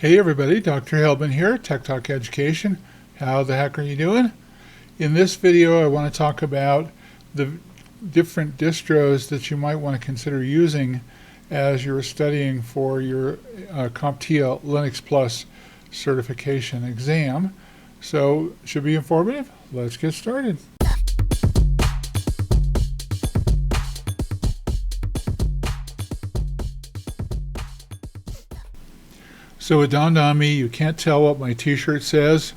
Hey everybody, Dr. Helbin here, Tech Talk Education. How the heck are you doing? In this video I want to talk about the different distros that you might want to consider using as you're studying for your CompTIA Linux Plus certification exam. So, should be informative. Let's get started. So it dawned on me, you can't tell what my t-shirt says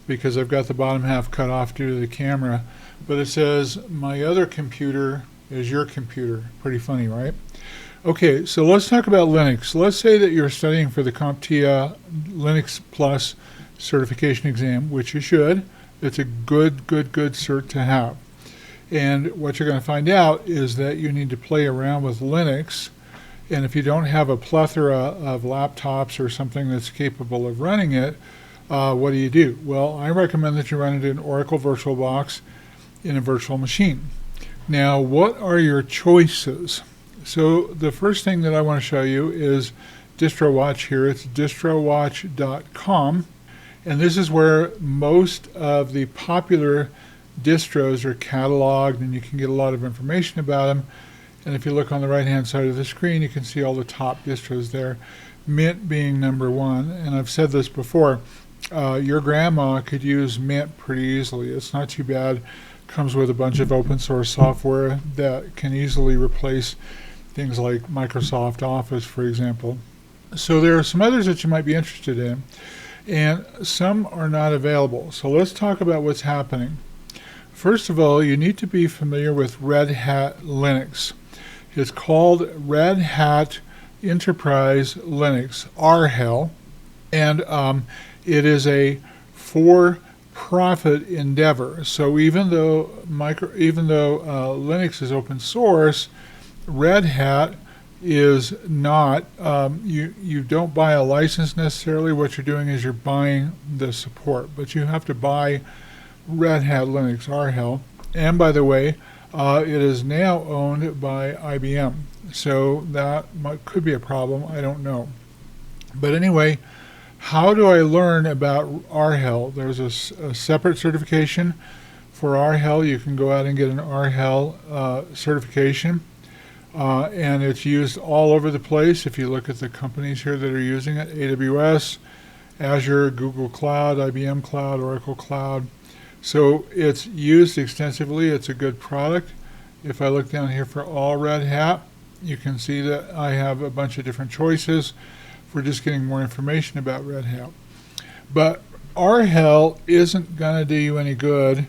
because I've got the bottom half cut off due to the camera, but it says, my other computer is your computer. Pretty funny, right? Okay, so let's talk about Linux. Let's say that you're studying for the CompTIA Linux Plus certification exam, which you should. It's a good cert to have. And what you're going to find out is that you need to play around with Linux. And if you don't have a plethora of laptops or something that's capable of running it, what do? Well, I recommend that you run it in Oracle VirtualBox in a virtual machine. Now, what are your choices? So the first thing that I want to show you is DistroWatch here. It's distrowatch.com. And this is where most of the popular distros are cataloged, and you can get a lot of information about them. And if you look on the right-hand side of the screen, you can see all the top distros there, Mint being number one. And I've said this before, your grandma could use Mint pretty easily. It's not too bad. Comes with a bunch of open source software that can easily replace things like Microsoft Office, for example. So there are some others that you might be interested in, and some are not available. So let's talk about what's happening. First of all, you need to be familiar with Red Hat Linux. It's called Red Hat Enterprise Linux, RHEL, and it is a for-profit endeavor. So even though Linux is open source, Red Hat is not. You don't buy a license necessarily. What you're doing is you're buying the support, but you have to buy Red Hat Linux, RHEL. And by the way, it is now owned by IBM, so that could be a problem. I don't know. But anyway, how do I learn about RHEL? There's a separate certification for RHEL. You can go out and get an RHEL certification, and it's used all over the place. If you look at the companies here that are using it, AWS, Azure, Google Cloud, IBM Cloud, Oracle Cloud. So it's used extensively. It's a good product. If I look down here for all Red Hat, you can see that I have a bunch of different choices for just getting more information about Red Hat. But RHEL isn't going to do you any good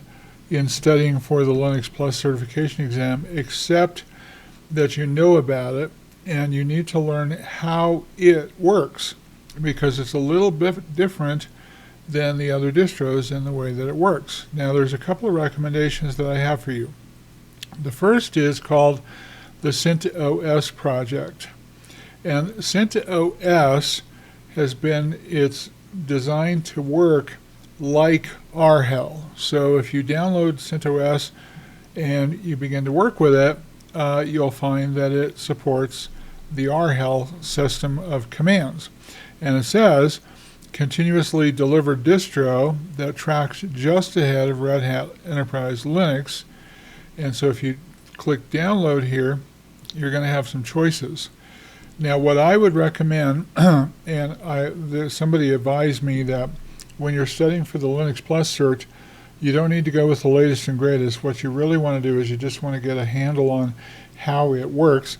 in studying for the Linux Plus certification exam, except that you know about it and you need to learn how it works, because it's a little bit different than the other distros in the way that it works. Now, there's a couple of recommendations that I have for you. The first is called the CentOS project. And CentOS it's designed to work like RHEL. So if you download CentOS and you begin to work with it, you'll find that it supports the RHEL system of commands. And it says, continuously delivered distro that tracks just ahead of Red Hat Enterprise Linux. And so if you click download here, you're going to have some choices. Now what I would recommend, and somebody advised me that when you're studying for the Linux Plus cert, you don't need to go with the latest and greatest. What you really want to do is you just want to get a handle on how it works.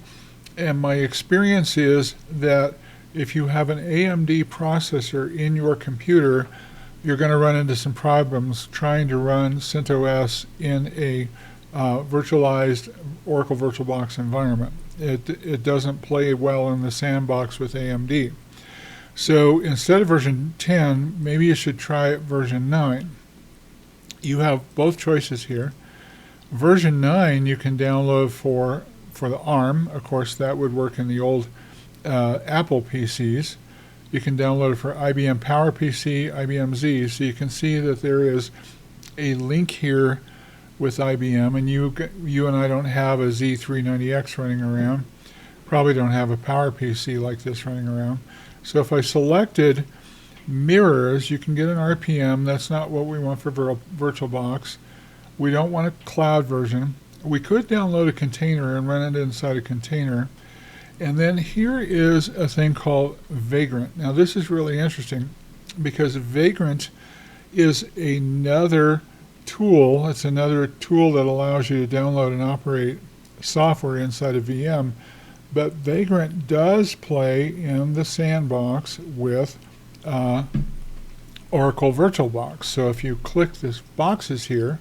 And my experience is that if you have an AMD processor in your computer, you're going to run into some problems trying to run CentOS in a virtualized Oracle VirtualBox environment. It doesn't play well in the sandbox with AMD. So instead of version 10, maybe you should try version 9. You have both choices here. Version 9 you can download for the ARM. Of course, that would work in the old Apple PCs. You can download it for IBM PowerPC, IBM Z. So you can see that there is a link here with IBM, and you and I don't have a Z390X running around. Probably don't have a PowerPC like this running around. So if I selected mirrors. You can get an RPM. That's not what we want for VirtualBox. We don't want a cloud version. We could download a container and run it inside a container. And then here is a thing called Vagrant. Now this is really interesting because Vagrant is another tool. It's another tool that allows you to download and operate software inside a VM. But Vagrant does play in the sandbox with Oracle VirtualBox. So if you click this boxes here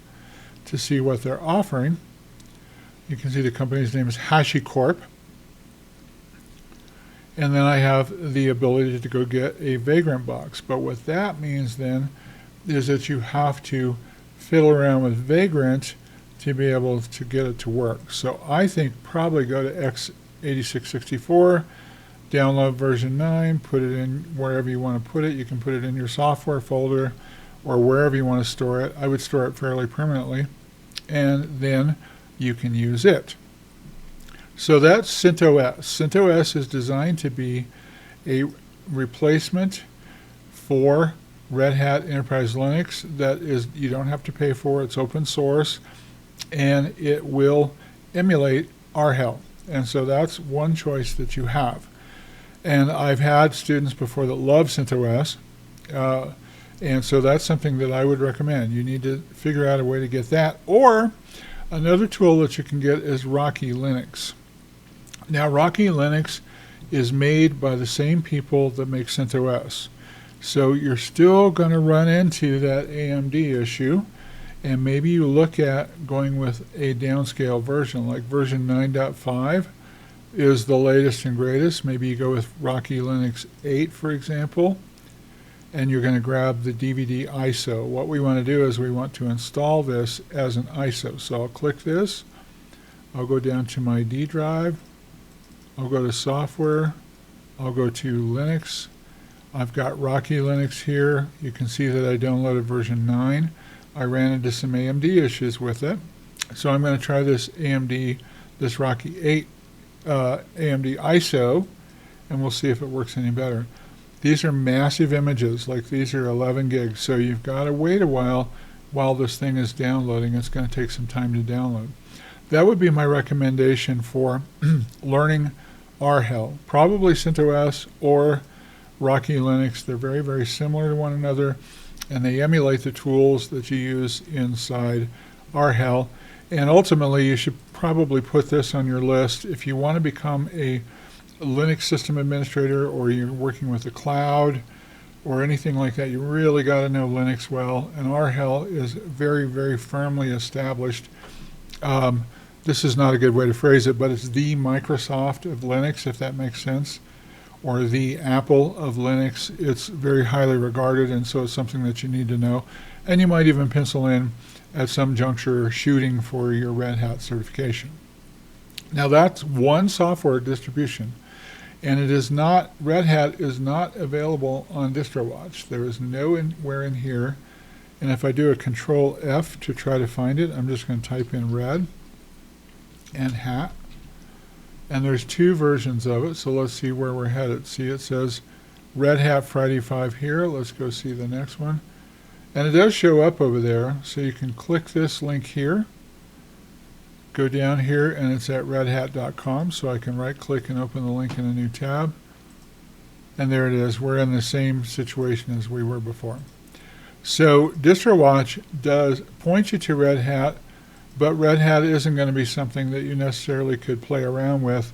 to see what they're offering, you can see the company's name is HashiCorp. And then I have the ability to go get a Vagrant box. But what that means then is that you have to fiddle around with Vagrant to be able to get it to work. So I think probably go to x86-64, download version 9, put it in wherever you want to put it. You can put it in your software folder or wherever you want to store it. I would store it fairly permanently, and then you can use it. So that's CentOS. CentOS is designed to be a replacement for Red Hat Enterprise Linux that is you don't have to pay for. It's open source, and it will emulate RHEL. And so that's one choice that you have. And I've had students before that love CentOS, and so that's something that I would recommend. You need to figure out a way to get that. Or another tool that you can get is Rocky Linux. Now, Rocky Linux is made by the same people that make CentOS. So you're still going to run into that AMD issue, and maybe you look at going with a downscale version, like version 9.5 is the latest and greatest. Maybe you go with Rocky Linux 8, for example, and you're going to grab the DVD ISO. What we want to do is we want to install this as an ISO. So I'll click this. I'll go down to my D drive. I'll go to software. I'll go to Linux. I've got Rocky Linux here. You can see that I downloaded version 9. I ran into some AMD issues with it. So I'm going to try this this Rocky 8 AMD ISO, and we'll see if it works any better. These are massive images, like these are 11 gigs, so you've got to wait a while this thing is downloading. It's going to take some time to download. That would be my recommendation for learning RHEL. Probably CentOS or Rocky Linux. They're very, very similar to one another, and they emulate the tools that you use inside RHEL. And ultimately, you should probably put this on your list if you want to become a Linux system administrator, or you're working with the cloud or anything like that. You really got to know Linux well, and RHEL is very, very firmly established. This is not a good way to phrase it, but it's the Microsoft of Linux, if that makes sense, or the Apple of Linux. It's very highly regarded, and so it's something that you need to know. And you might even pencil in at some juncture shooting for your Red Hat certification. Now that's one software distribution, and it is not, Red Hat is not available on DistroWatch. There is nowhere in here, and if I do a Control F to try to find it, I'm just going to type in Red and Hat, and there's two versions of it, so let's see where we're headed. See, it says Red Hat Friday 5 here. Let's go see the next one. And it does show up over there, so you can click this link here, go down here, and it's at redhat.com, so I can right-click and open the link in a new tab. And there it is. We're in the same situation as we were before. So DistroWatch does point you to Red Hat, but Red Hat isn't going to be something that you necessarily could play around with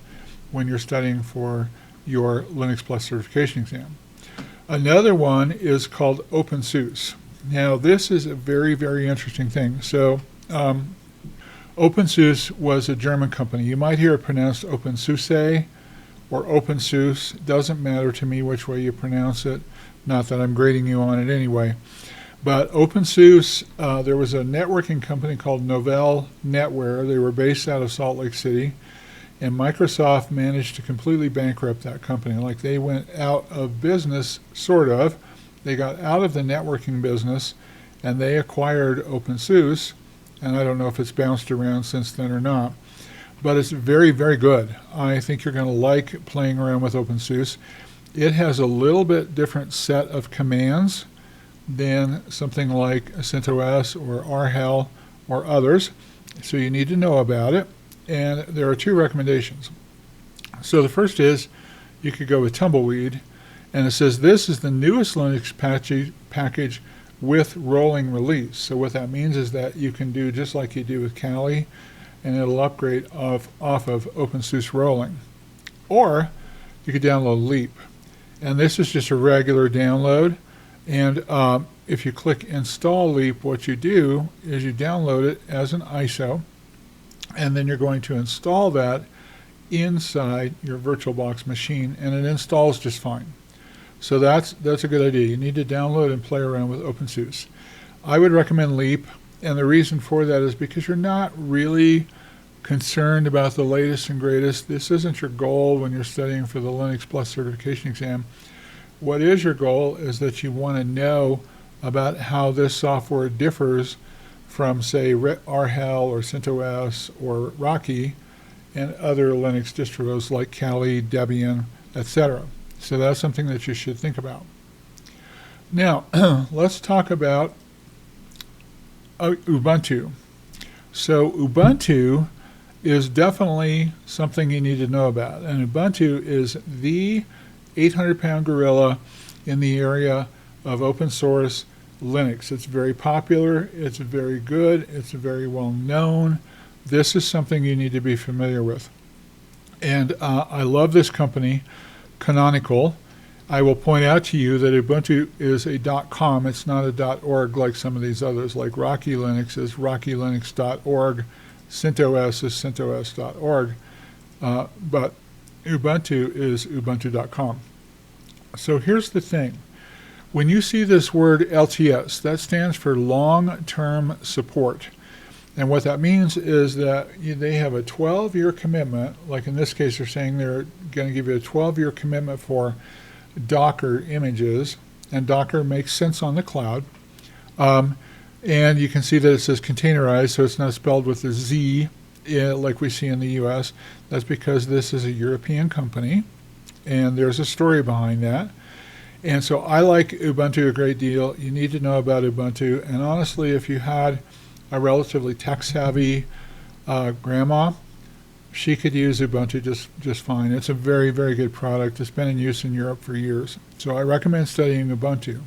when you're studying for your Linux Plus certification exam. Another one is called OpenSUSE. Now, this is a very, very interesting thing. So, OpenSUSE was a German company. You might hear it pronounced OpenSUSE or OpenSUSE. Doesn't matter to me which way you pronounce it. Not that I'm grading you on it anyway. But OpenSUSE, there was a networking company called Novell NetWare. They were based out of Salt Lake City. And Microsoft managed to completely bankrupt that company. Like, they went out of business, sort of. They got out of the networking business, and they acquired OpenSUSE. And I don't know if it's bounced around since then or not. But it's very, very good. I think you're going to like playing around with OpenSUSE. It has a little bit different set of commands than something like CentOS or RHEL or others, so you need to know about it. And there are two recommendations. So the first is you could go with Tumbleweed, and it says this is the newest Linux package with rolling release. So what that means is that you can do just like you do with Kali, and it'll upgrade off of OpenSUSE rolling. Or you could download Leap. And this is just a regular download. And if you click Install Leap, what you do is you download it as an ISO, and then you're going to install that inside your VirtualBox machine, and it installs just fine. So that's a good idea. You need to download and play around with OpenSUSE. I would recommend Leap, and the reason for that is because you're not really concerned about the latest and greatest. This isn't your goal when you're studying for the Linux Plus certification exam. What is your goal is that you want to know about how this software differs from, say, RHEL or CentOS or Rocky and other Linux distros like Kali, Debian, etc. So that's something that you should think about. Now, let's talk about Ubuntu. So Ubuntu is definitely something you need to know about. And Ubuntu is the 800-pound gorilla in the area of open source Linux. It's very popular, it's very good, it's very well known. This is something you need to be familiar with. And I love this company, Canonical. I will point out to you that Ubuntu is a .com. It's not a .org like some of these others, like Rocky Linux is rockylinux.org, CentOS is CentOS.org, but Ubuntu is ubuntu.com. So here's the thing. When you see this word LTS, that stands for long-term support. And what that means is that they have a 12-year commitment, like in this case they're saying they're going to give you a 12-year commitment for Docker images, and Docker makes sense on the cloud. And you can see that it says containerized, so it's not spelled with a Z like we see in the US. That's because this is a European company, and there's a story behind that. And so I like Ubuntu a great deal. You need to know about Ubuntu, and honestly, if you had a relatively tech-savvy grandma, she could use Ubuntu just fine. It's a very, very good product. It's been in use in Europe for years. So I recommend studying Ubuntu.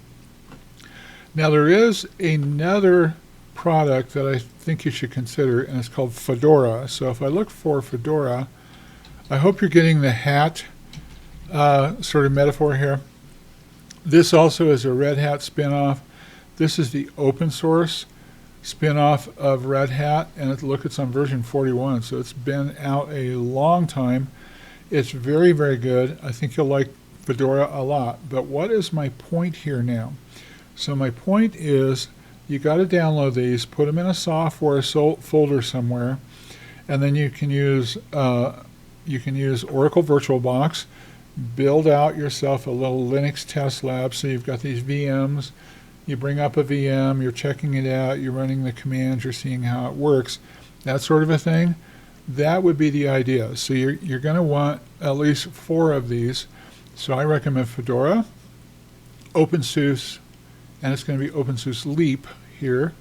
Now there is another product that I think you should consider, and it's called Fedora. So if I look for Fedora, I hope you're getting the hat sort of metaphor here. This also is a Red Hat spinoff. This is the open source spin-off of Red Hat, and look, it's on version 41, so it's been out a long time. It's very, very good. I think you'll like Fedora a lot. But what is my point here now? So my point is you got to download these, put them in a software folder somewhere, and then you can use Oracle VirtualBox, build out yourself a little Linux test lab. So you've got these VMs. You bring up a VM, you're checking it out, you're running the commands, you're seeing how it works, that sort of a thing. That would be the idea. So you're going to want at least 4 of these. So I recommend Fedora, OpenSUSE, and it's going to be OpenSUSE Leap here,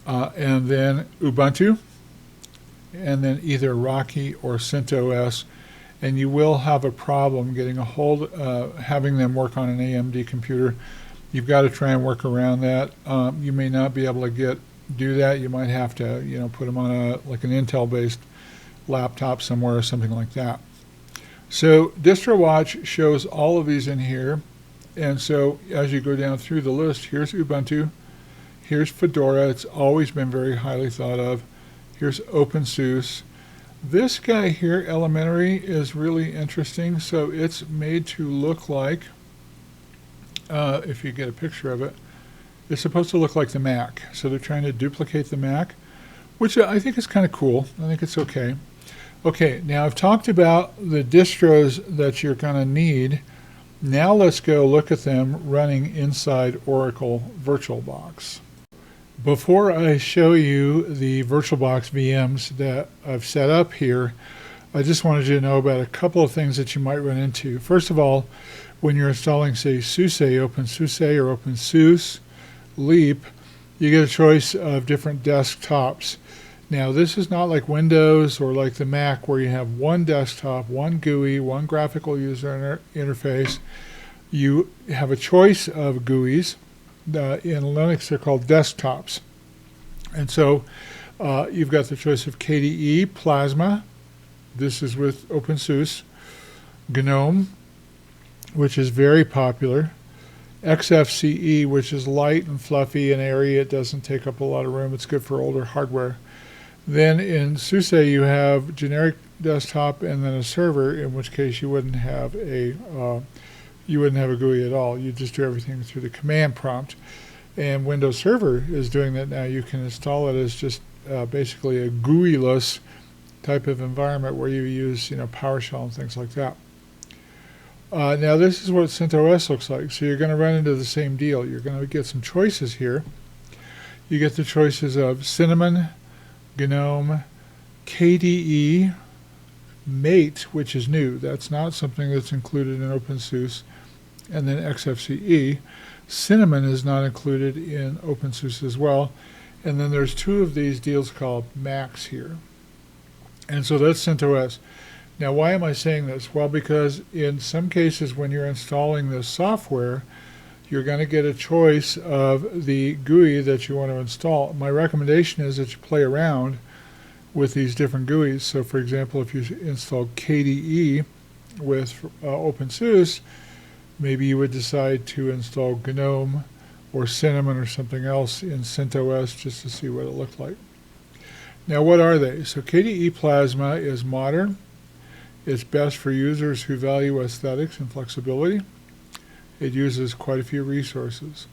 and then Ubuntu, and then either Rocky or CentOS. And you will have a problem getting a hold, having them work on an AMD computer. You've got to try and work around that. You may not be able to do that. You might have to, put them on an Intel-based laptop somewhere or something like that. So DistroWatch shows all of these in here, and so as you go down through the list, here's Ubuntu, here's Fedora. It's always been very highly thought of. Here's OpenSUSE. This guy here, Elementary, is really interesting. So it's made to look like, if you get a picture of it, it's supposed to look like the Mac. So they're trying to duplicate the Mac, which I think is kind of cool. I think it's okay. Okay, now I've talked about the distros that you're going to need. Now let's go look at them running inside Oracle VirtualBox. Before I show you the VirtualBox VMs that I've set up here, I just wanted you to know about a couple of things that you might run into. First of all, when you're installing, say, SUSE, OpenSUSE or OpenSUSE, Leap, you get a choice of different desktops. Now, this is not like Windows or like the Mac where you have one desktop, one GUI, one graphical user interface. You have a choice of GUIs. In Linux, they're called desktops. And so you've got the choice of KDE, Plasma. This is with OpenSUSE. GNOME, which is very popular. XFCE, which is light and fluffy and airy. It doesn't take up a lot of room. It's good for older hardware. Then in SUSE, you have generic desktop and then a server, in which case you wouldn't have a GUI at all. You just do everything through the command prompt. And Windows Server is doing that now. You can install it as just basically a GUI-less type of environment where you use, PowerShell and things like that. Now this is what CentOS looks like. So you're going to run into the same deal. You're going to get some choices here. You get the choices of Cinnamon, GNOME, KDE, Mate, which is new. That's not something that's included in OpenSUSE, and then XFCE. Cinnamon is not included in OpenSUSE as well. And then there's two of these deals called Macs here. And so that's CentOS. Now, why am I saying this? Well, because in some cases when you're installing this software, you're going to get a choice of the GUI that you want to install. My recommendation is that you play around with these different GUIs. So, for example, if you install KDE with OpenSUSE, maybe you would decide to install GNOME or Cinnamon or something else in CentOS just to see what it looked like. Now, what are they? So KDE Plasma is modern. It's best for users who value aesthetics and flexibility. It uses quite a few resources.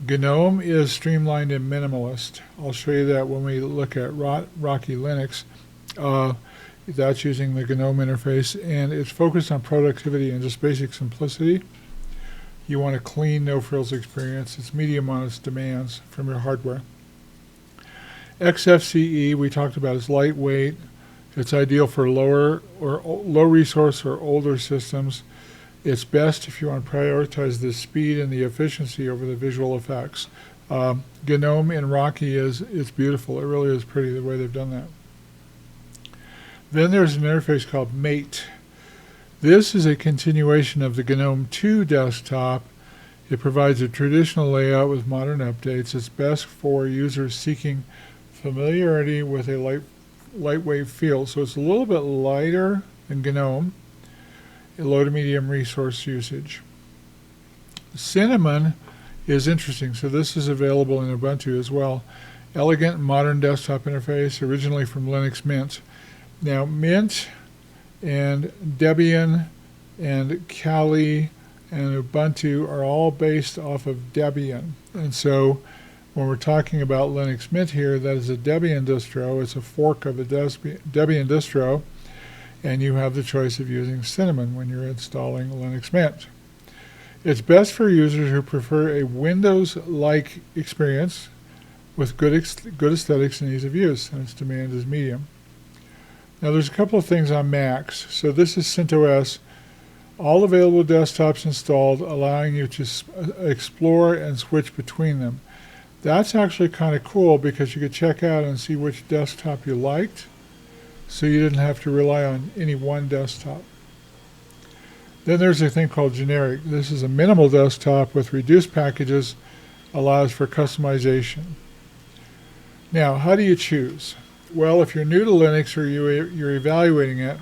GNOME is streamlined and minimalist. I'll show you that when we look at Rocky Linux. That's using the GNOME interface, and it's focused on productivity and just basic simplicity. You want a clean, no-frills experience. It's medium on its demands from your hardware. XFCE, we talked about, is lightweight. It's ideal for low resource or older systems. It's best if you want to prioritize the speed and the efficiency over the visual effects. GNOME in Rocky it's beautiful. It really is pretty the way they've done that. Then there's an interface called Mate. This is a continuation of the GNOME 2 desktop. It provides a traditional layout with modern updates. It's best for users seeking familiarity with a lightweight feel. So it's a little bit lighter than GNOME, low to medium resource usage. Cinnamon is interesting. So this is available in Ubuntu as well. Elegant and modern desktop interface, originally from Linux Mint. Now, Mint and Debian and Kali and Ubuntu are all based off of Debian. And so when we're talking about Linux Mint here, that is a Debian distro. It's a fork of a Debian distro. And you have the choice of using Cinnamon when you're installing Linux Mint. It's best for users who prefer a Windows-like experience with good aesthetics and ease of use, and its demand is medium. Now there's a couple of things on Macs. So this is CentOS, all available desktops installed, allowing you to explore and switch between them. That's actually kind of cool because you could check out and see which desktop you liked, so you didn't have to rely on any one desktop. Then there's a thing called generic. This is a minimal desktop with reduced packages, allows for customization. Now, how do you choose? Well, if you're new to Linux or you're evaluating it,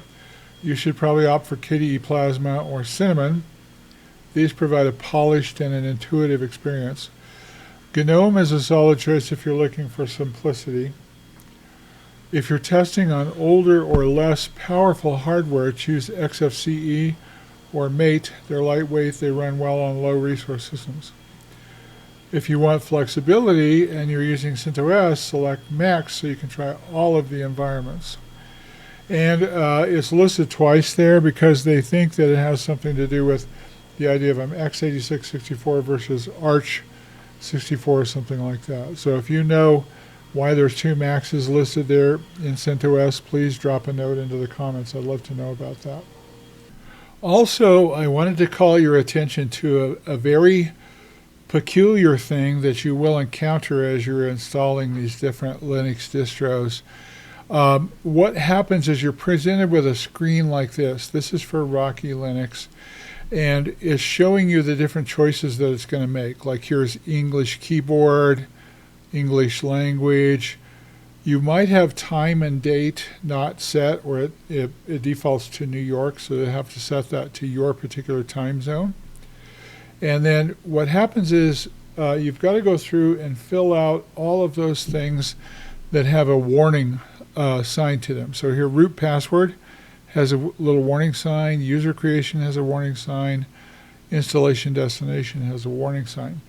you should probably opt for KDE Plasma or Cinnamon. These provide a polished and an intuitive experience. GNOME is a solid choice if you're looking for simplicity. If you're testing on older or less powerful hardware, choose XFCE or Mate. They're lightweight, they run well on low resource systems. If you want flexibility and you're using CentOS, select Max so you can try all of the environments. And it's listed twice there because they think that it has something to do with the idea of an x86 64 versus Arch 64 or something like that. So if you know why there's 2 Maxes listed there in CentOS, please drop a note into the comments. I'd love to know about that. Also, I wanted to call your attention to a very peculiar thing that you will encounter as you're installing these different Linux distros. What happens is you're presented with a screen like this. This is for Rocky Linux, and it's showing you the different choices that it's going to make. Like here's English keyboard, English language. You might have time and date not set, or it defaults to New York, so you have to set that to your particular time zone. And then what happens is you've got to go through and fill out all of those things that have a warning sign to them. So here, root password has a little warning sign, user creation has a warning sign, installation destination has a warning sign.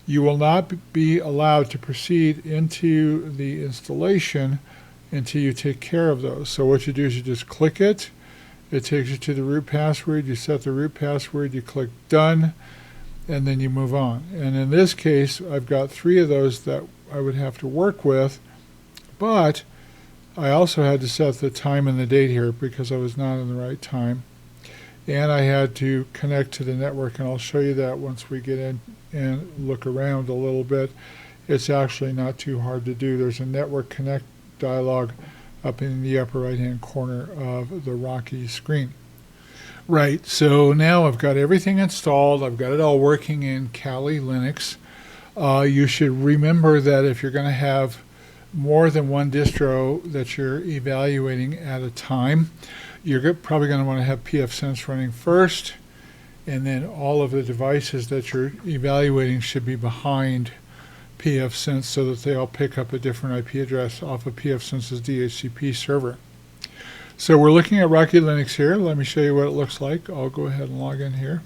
You will not be allowed to proceed into the installation until you take care of those. So what you do is you just click it, it takes you to the root password, you set the root password, you click done, and then you move on. And in this case, I've got 3 of those that I would have to work with, but I also had to set the time and the date here because I was not in the right time. And I had to connect to the network, and I'll show you that once we get in and look around a little bit. It's actually not too hard to do. There's a network connect dialog up in the upper right hand corner of the Rocky screen. Right, so now I've got everything installed. I've got it all working in Kali Linux. You should remember that if you're going to have more than one distro that you're evaluating at a time, you're probably going to want to have pfSense running first, and then all of the devices that you're evaluating should be behind pfSense so that they all pick up a different IP address off of pfSense's DHCP server. So we're looking at Rocky Linux here. Let me show you what it looks like. I'll go ahead and log in here.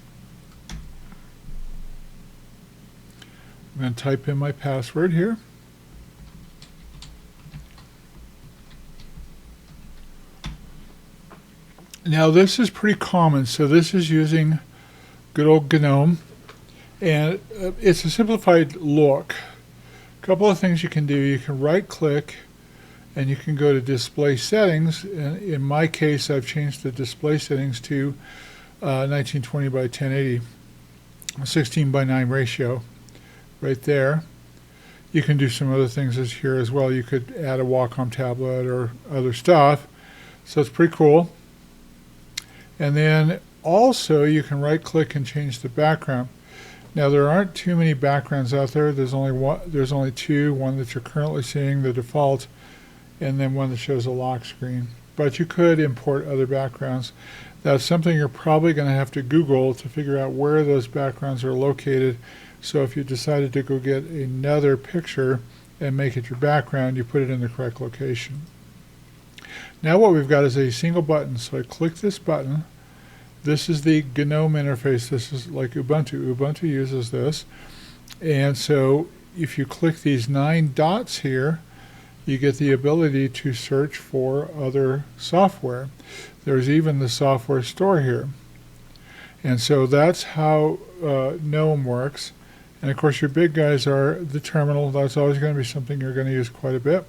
I'm going to type in my password here. Now this is pretty common. So this is using good old GNOME, and it's a simplified look. A couple of things you can do. You can right click and you can go to display settings. In my case, I've changed the display settings to 1920 by 1080, 16 by 9 ratio right there. You can do some other things here as well. You could add a Wacom tablet or other stuff. So it's pretty cool. And then also you can right click and change the background. Now there aren't too many backgrounds out there. There's only 2, one that you're currently seeing, the default, and then one that shows a lock screen. But you could import other backgrounds. That's something you're probably going to have to Google to figure out where those backgrounds are located. So if you decided to go get another picture and make it your background, you put it in the correct location. Now what we've got is a single button. So I click this button. This is the GNOME interface. This is like Ubuntu. Ubuntu uses this. And so if you click these 9 dots here, you get the ability to search for other software. There's even the software store here. And so that's how GNOME works. And of course your big guys are the terminal. That's always going to be something you're going to use quite a bit.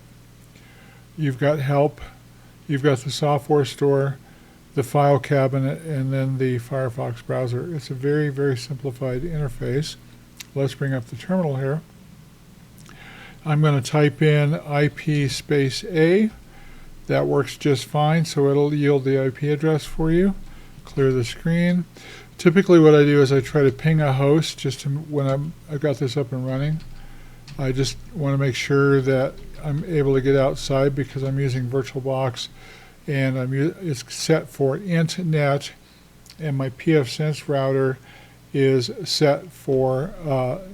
You've got help. You've got the software store, the file cabinet, and then the Firefox browser. It's a very, very simplified interface. Let's bring up the terminal here. I'm going to type in IP space A. That works just fine, so it'll yield the IP address for you. Clear the screen. Typically what I do is I try to ping a host just to, when I've got this up and running. I just want to make sure that I'm able to get outside because I'm using VirtualBox, and it's set for intnet, and my pfSense router is set for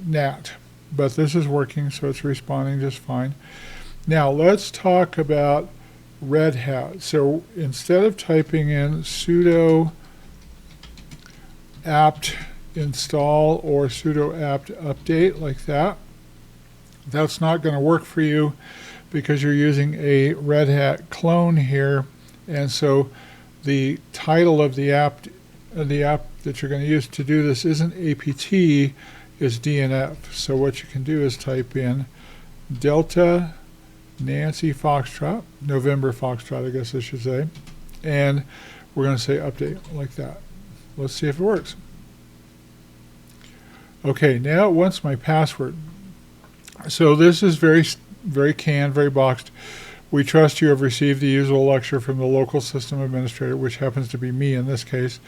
NAT. But this is working, so it's responding just fine. Now let's talk about Red Hat. So instead of typing in sudo apt install or sudo apt update like that, that's not going to work for you because you're using a Red Hat clone here, and so the title of the app that you're going to use to do this isn't apt, is DNF. So what you can do is type in delta Nancy Foxtrot, November Foxtrot, I guess I should say. And we're going to say update like that. Let's see if it works. Okay, now it wants my password. So this is very canned, very boxed. We trust you have received the usual lecture from the local system administrator, which happens to be me in this case.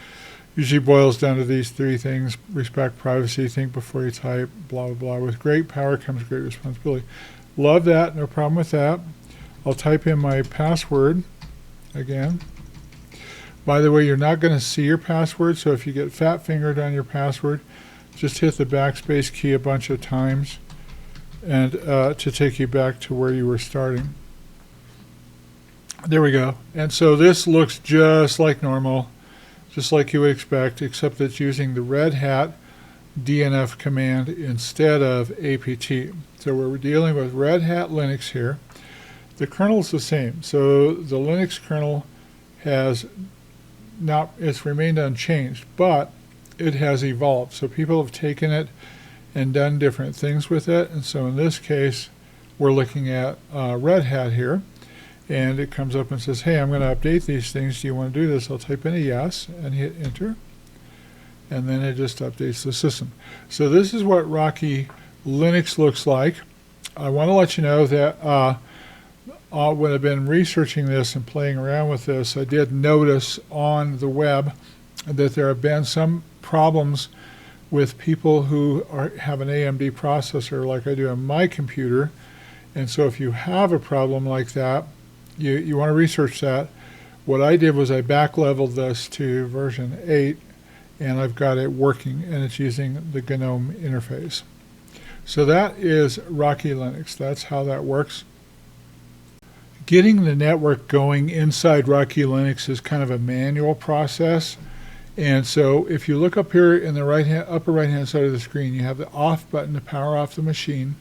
Usually boils down to these three things: respect privacy, think before you type, blah, blah, blah. With great power comes great responsibility. Love that, no problem with that. I'll type in my password again. By the way, you're not going to see your password, so if you get fat-fingered on your password, just hit the backspace key a bunch of times and to take you back to where you were starting. There we go. And so this looks just like normal, just like you would expect, except it's using the Red Hat DNF command instead of APT. So we're dealing with Red Hat Linux here. The kernel's the same. So the Linux kernel it's remained unchanged, but it has evolved. So people have taken it and done different things with it. And so in this case, we're looking at Red Hat here. And it comes up and says, hey, I'm going to update these things. Do you want to do this? I'll type in a yes and hit enter. And then it just updates the system. So this is what Rocky Linux looks like. I want to let you know that when I've been researching this and playing around with this, I did notice on the web that there have been some problems with people who have an AMD processor like I do on my computer. And so if you have a problem like that, you want to research that. What I did was I back-leveled this to version 8, and I've got it working, and it's using the GNOME interface. So that is Rocky Linux. That's how that works. Getting the network going inside Rocky Linux is kind of a manual process. And so if you look up here in the upper right-hand side of the screen, you have the off button to power off the machine.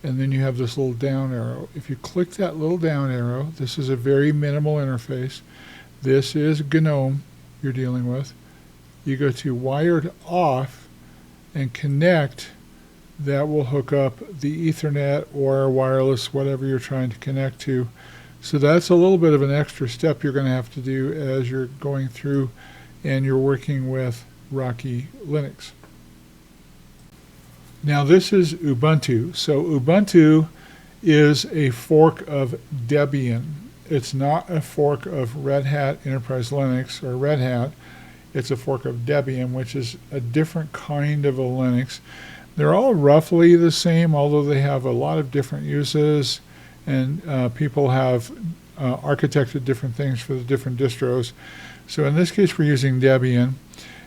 And then you have this little down arrow. If you click that little down arrow, this is a very minimal interface. This is GNOME you're dealing with. You go to wired off and connect. That will hook up the Ethernet or wireless, whatever you're trying to connect to. So that's a little bit of an extra step you're going to have to do as you're going through and you're working with Rocky Linux. Now this is Ubuntu. So Ubuntu is a fork of Debian. It's not a fork of Red Hat Enterprise Linux or Red Hat. It's a fork of Debian, which is a different kind of a Linux. They're all roughly the same, although they have a lot of different uses, and people have architected different things for the different distros. So in this case, we're using Debian.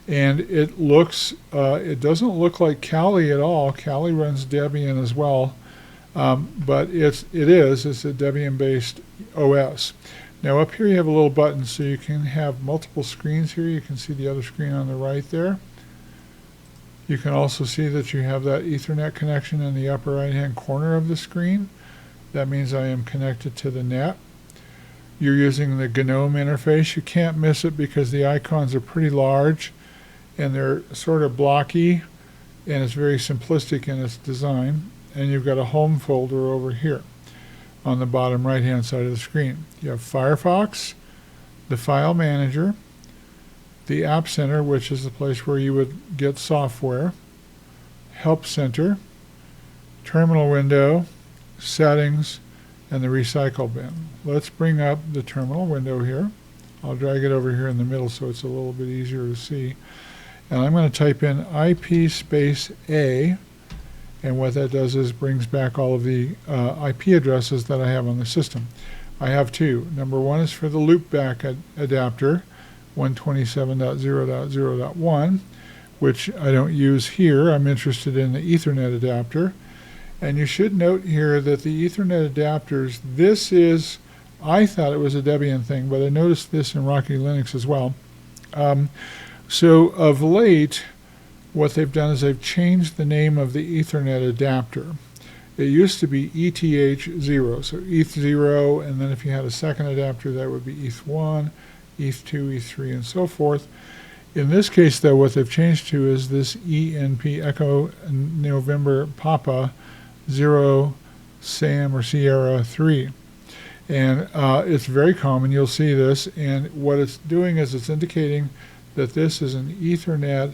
And it doesn't look like Kali at all. Kali runs Debian as well, but it's a Debian-based OS. Now up here you have a little button, so you can have multiple screens here. You can see the other screen on the right there. You can also see that you have that Ethernet connection in the upper right-hand corner of the screen. That means I am connected to the net. You're using the GNOME interface. You can't miss it because the icons are pretty large and they're sort of blocky, and it's very simplistic in its design. And you've got a home folder over here on the bottom right-hand side of the screen. You have Firefox, the File Manager, the App Center, which is the place where you would get software, Help Center, Terminal Window, Settings, and the Recycle Bin. Let's bring up the terminal window here. I'll drag it over here in the middle so it's a little bit easier to see. And I'm going to type in IP space A, and what that does is brings back all of the IP addresses that I have on the system. I have two. Number one is for the loopback adapter, 127.0.0.1, which I don't use here. I'm interested in the Ethernet adapter. And you should note here that the Ethernet adapters, I thought it was a Debian thing, but I noticed this in Rocky Linux as well. So of late, what they've done is they've changed the name of the Ethernet adapter. It used to be ETH0, so ETH0, and then if you had a second adapter, that would be ETH1, ETH2, ETH3, and so forth. In this case, though, what they've changed to is this ENP, Echo November Papa 0 Sam or Sierra 3. And it's very common. You'll see this. And what it's doing is it's indicating that this is an Ethernet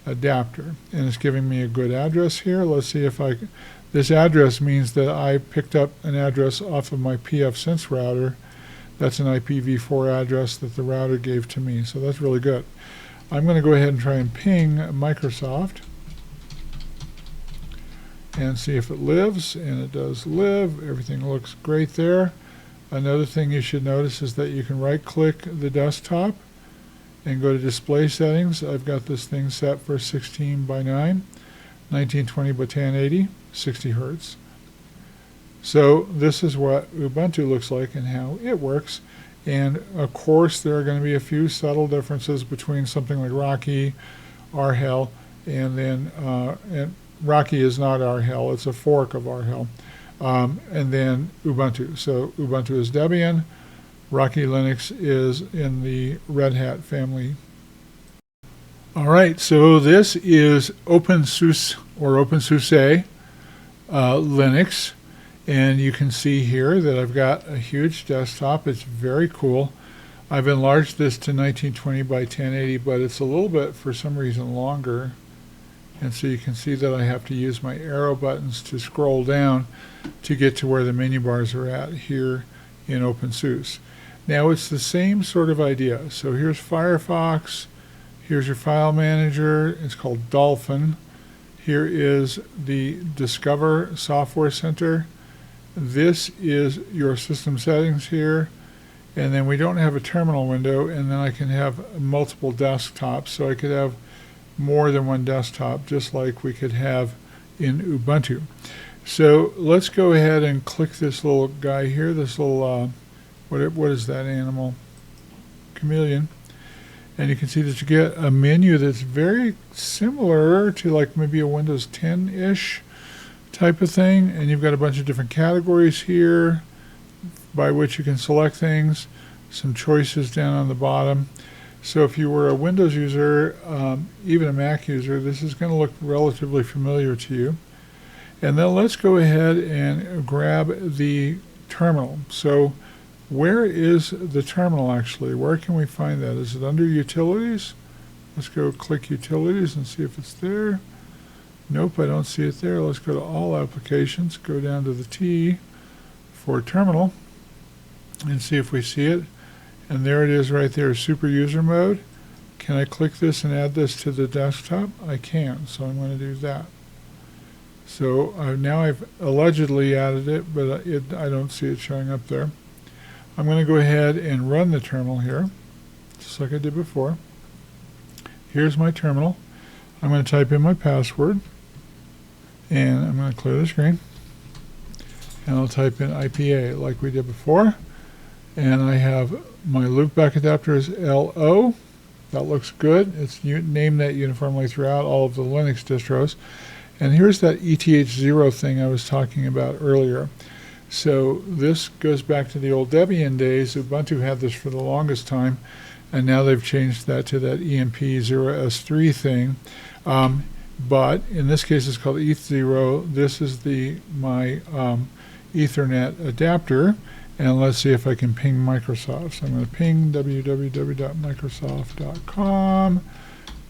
adapter. And it's giving me a good address here. Let's see if I can. This address means that I picked up an address off of my pfSense router. That's an IPv4 address that the router gave to me. So that's really good. I'm going to go ahead and try and ping Microsoft and see if it lives. And it does live. Everything looks great there. Another thing you should notice is that you can right-click the desktop and go to Display Settings. I've got this thing set for 16 by 9, 1920 by 1080, 60 Hertz. So this is what Ubuntu looks like and how it works. And of course there are going to be a few subtle differences between something like Rocky, RHEL, and then and Rocky is not RHEL, it's a fork of RHEL. And then Ubuntu. So Ubuntu is Debian, Rocky Linux is in the Red Hat family. All right, so this is OpenSUSE or OpenSUSE Linux. And you can see here that I've got a huge desktop. It's very cool. I've enlarged this to 1920 by 1080, but it's a little bit, for some reason, longer. And so you can see that I have to use my arrow buttons to scroll down to get to where the menu bars are at here in OpenSUSE. Now it's the same sort of idea. So here's Firefox. Here's your file manager. It's called Dolphin. Here is the Discover Software Center. This is your system settings here, and then we don't have a terminal window, and then I can have multiple desktops, so I could have more than one desktop, just like we could have in Ubuntu. So let's go ahead and click this little guy here, this little, what is that animal? Chameleon. And you can see that you get a menu that's very similar to like maybe a Windows 10-ish type of thing, and you've got a bunch of different categories here by which you can select things, some choices down on the bottom. So if you were a Windows user, even a Mac user, this is going to look relatively familiar to you. And then let's go ahead and grab the terminal. So where is the terminal actually? Where can we find that? Is it under Utilities? Let's go click Utilities and see if it's there. Nope, I don't see it there. Let's go to All Applications, go down to the T for Terminal, and see if we see it. And there it is right there, Super User Mode. Can I click this and add this to the desktop? I can, so I'm going to do that. So now I've allegedly added it, but I don't see it showing up there. I'm going to go ahead and run the terminal here, just like I did before. Here's my terminal. I'm going to type in my password, and I'm going to clear the screen. And I'll type in IPA like we did before. And I have my loopback adapter is LO. That looks good. It's named that uniformly throughout all of the Linux distros. And here's that ETH0 thing I was talking about earlier. So this goes back to the old Debian days. Ubuntu had this for the longest time, and now they've changed that to that EMP0S3 thing. But in this case it's called ETH0. This is my Ethernet adapter. And let's see if I can ping Microsoft. So I'm going to ping www.microsoft.com,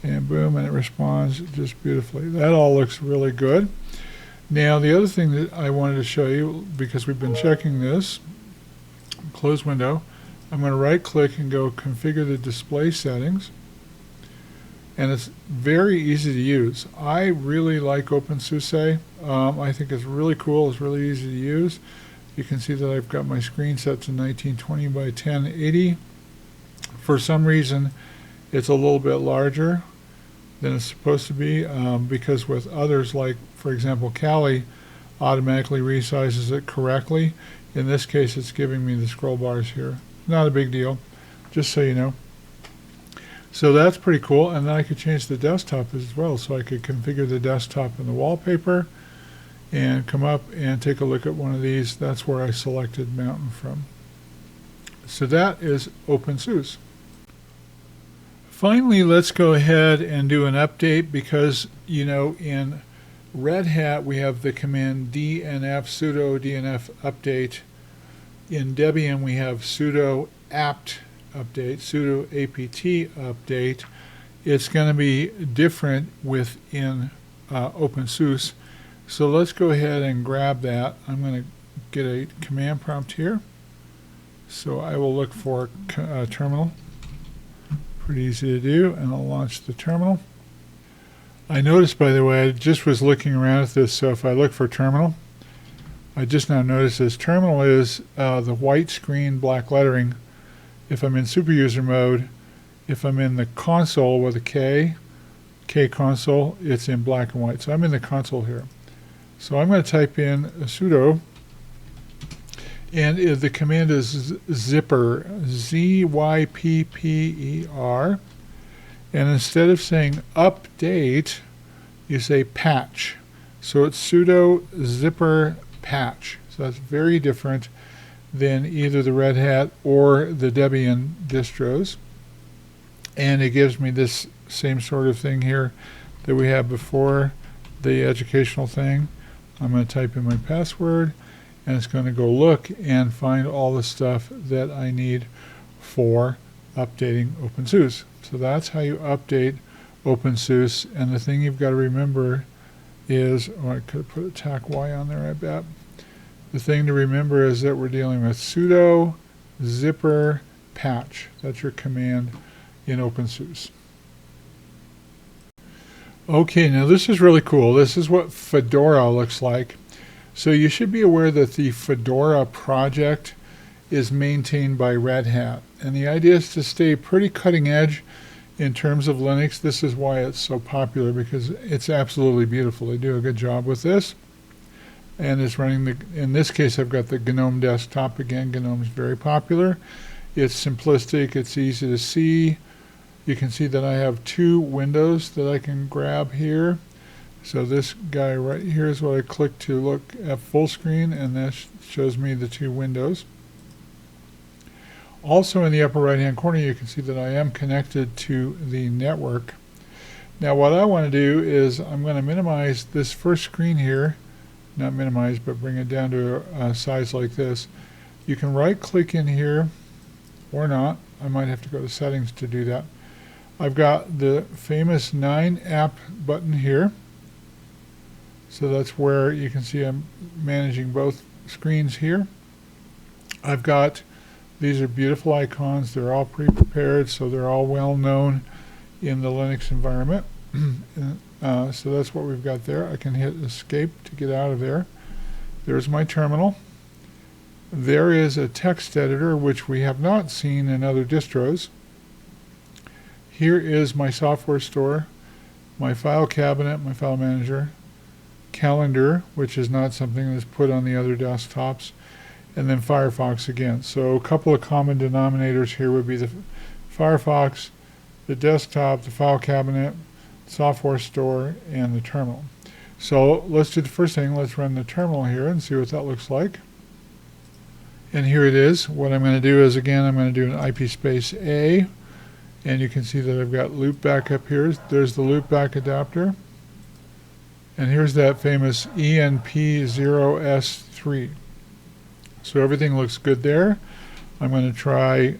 and boom, and it responds just beautifully. That all looks really good. Now the other thing that I wanted to show you, because we've been checking this, close window, I'm going to right click and go configure the display settings, and it's very easy to use. I really like OpenSUSE. I think it's really cool, it's really easy to use. You can see that I've got my screen set to 1920 by 1080. For some reason it's a little bit larger than it's supposed to be, because with others, like for example Kali, automatically resizes it correctly. In this case it's giving me the scroll bars here. Not a big deal, just so you know. So that's pretty cool, and then I could change the desktop as well. So I could configure the desktop and the wallpaper and come up and take a look at one of these. That's where I selected Mountain from. So that is OpenSUSE. Finally, let's go ahead and do an update, because you know in Red Hat, we have the command dnf, sudo dnf update. In Debian, we have sudo apt update, sudo apt update. It's going to be different within OpenSUSE. So let's go ahead and grab that. I'm going to get a command prompt here. So I will look for terminal. Pretty easy to do, and I'll launch the terminal. I noticed, by the way, I just was looking around at this, so if I look for terminal, I just now noticed this terminal is the white screen, black lettering. If I'm in super user mode, if I'm in the console with a K console, it's in black and white. So I'm in the console here. So I'm going to type in sudo, and the command is zipper, Z-Y-P-P-E-R. And instead of saying update, you say patch. So it's sudo zipper patch. So that's very different than either the Red Hat or the Debian distros. And it gives me this same sort of thing here that we had before, the educational thing. I'm going to type in my password, and it's going to go look and find all the stuff that I need for updating OpenSUSE. So that's how you update OpenSUSE. And the thing you've got to remember is, I could have put a tac Y on there, I bet. The thing to remember is that we're dealing with sudo zipper patch. That's your command in OpenSUSE. Okay, now this is really cool. This is what Fedora looks like. So you should be aware that the Fedora project is maintained by Red Hat. And the idea is to stay pretty cutting edge in terms of Linux. This is why it's so popular, because it's absolutely beautiful. They do a good job with this. And it's running in this case, I've got the GNOME desktop again. GNOME is very popular. It's simplistic. It's easy to see. You can see that I have two windows that I can grab here. So this guy right here is what I click to look at full screen, and that shows me the two windows. Also in the upper right hand corner, you can see that I am connected to the network. Now what I want to do is I'm going to minimize this first screen here, not minimize, but bring it down to a size like this. You can right click in here or not. I might have to go to settings to do that. I've got the famous 9 app button here. So that's where you can see I'm managing both screens here. I've got, these are beautiful icons. They're all pre-prepared, so they're all well known in the Linux environment. So that's what we've got there. I can hit escape to get out of there. There's my terminal. There is a text editor, which we have not seen in other distros. Here is my software store, my file cabinet, my file manager, calendar, which is not something that's put on the other desktops, and then Firefox again. So a couple of common denominators here would be the Firefox, the desktop, the file cabinet, software store, and the terminal. So let's do the first thing. Let's run the terminal here and see what that looks like. And here it is. What I'm going to do is, again, I'm going to do an IP space A. And you can see that I've got loopback up here. There's the loopback adapter. And here's that famous ENP0S3. So everything looks good there. I'm going to try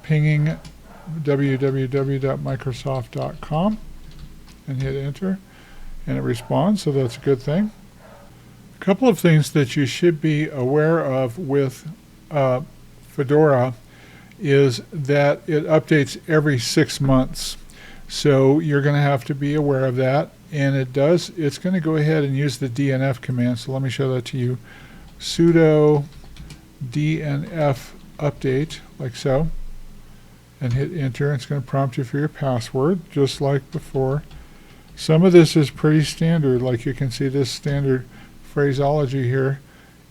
pinging www.microsoft.com and hit enter. And it responds, so that's a good thing. A couple of things that you should be aware of with Fedora is that it updates every 6 months. So you're going to have to be aware of that. And it's going to go ahead and use the DNF command. So let me show that to you. Sudo DNF update, like so. And hit enter. It's going to prompt you for your password, just like before. Some of this is pretty standard. Like you can see, this standard phraseology here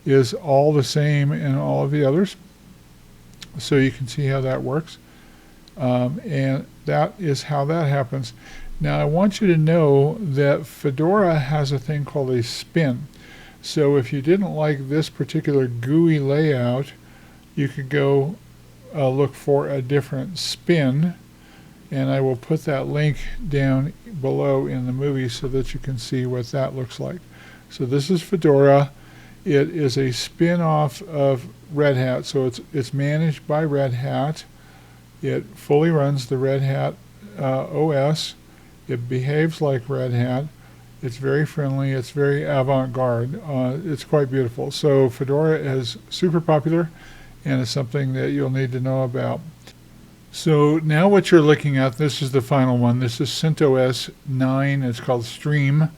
is all the same in all of the others. So you can see how that works. And that is how that happens. Now I want you to know that Fedora has a thing called a spin. So if you didn't like this particular GUI layout, you could go look for a different spin. and I will put that link down below in the movie so that you can see what that looks like. So this is Fedora. It is a spin-off of Red Hat, so it's managed by Red Hat. It fully runs the Red Hat OS. It behaves like Red Hat. It's very friendly. It's very avant-garde. It's quite beautiful. So Fedora is super popular, and it's something that you'll need to know about. So now what you're looking at, this is the final one. This is CentOS 9. It's called Stream.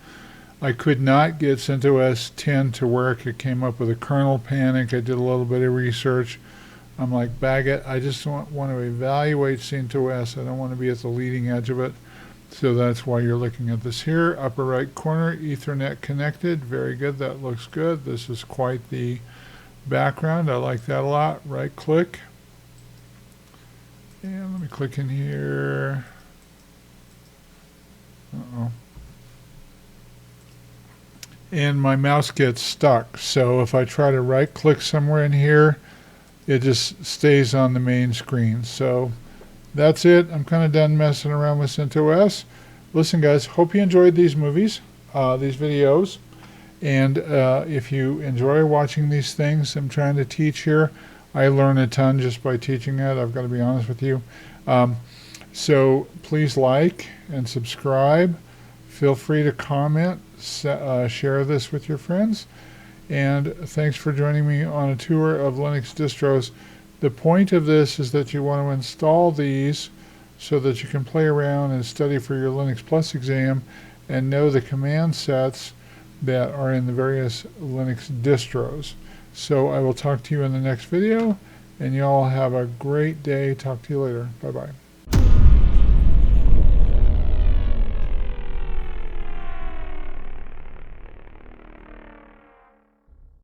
I could not get CentOS 10 to work. It came up with a kernel panic. I did a little bit of research. I'm like, bag it. I just want to evaluate CentOS. I don't want to be at the leading edge of it. So that's why you're looking at this here. Upper right corner, Ethernet connected. Very good. That looks good. This is quite the background. I like that a lot. Right click. And let me click in here. Uh-oh. And my mouse gets stuck. So if I try to right click somewhere in here, it just stays on the main screen. So that's it. I'm kind of done messing around with CentOS. Listen, guys, hope you enjoyed these movies, these videos. And if you enjoy watching these things I'm trying to teach here, I learn a ton just by teaching it. I've got to be honest with you. So please like and subscribe. Feel free to comment, share this with your friends. And thanks for joining me on a tour of Linux distros. The point of this is that you want to install these so that you can play around and study for your Linux Plus exam and know the command sets that are in the various Linux distros. So I will talk to you in the next video, and you all have a great day. Talk to you later. Bye-bye.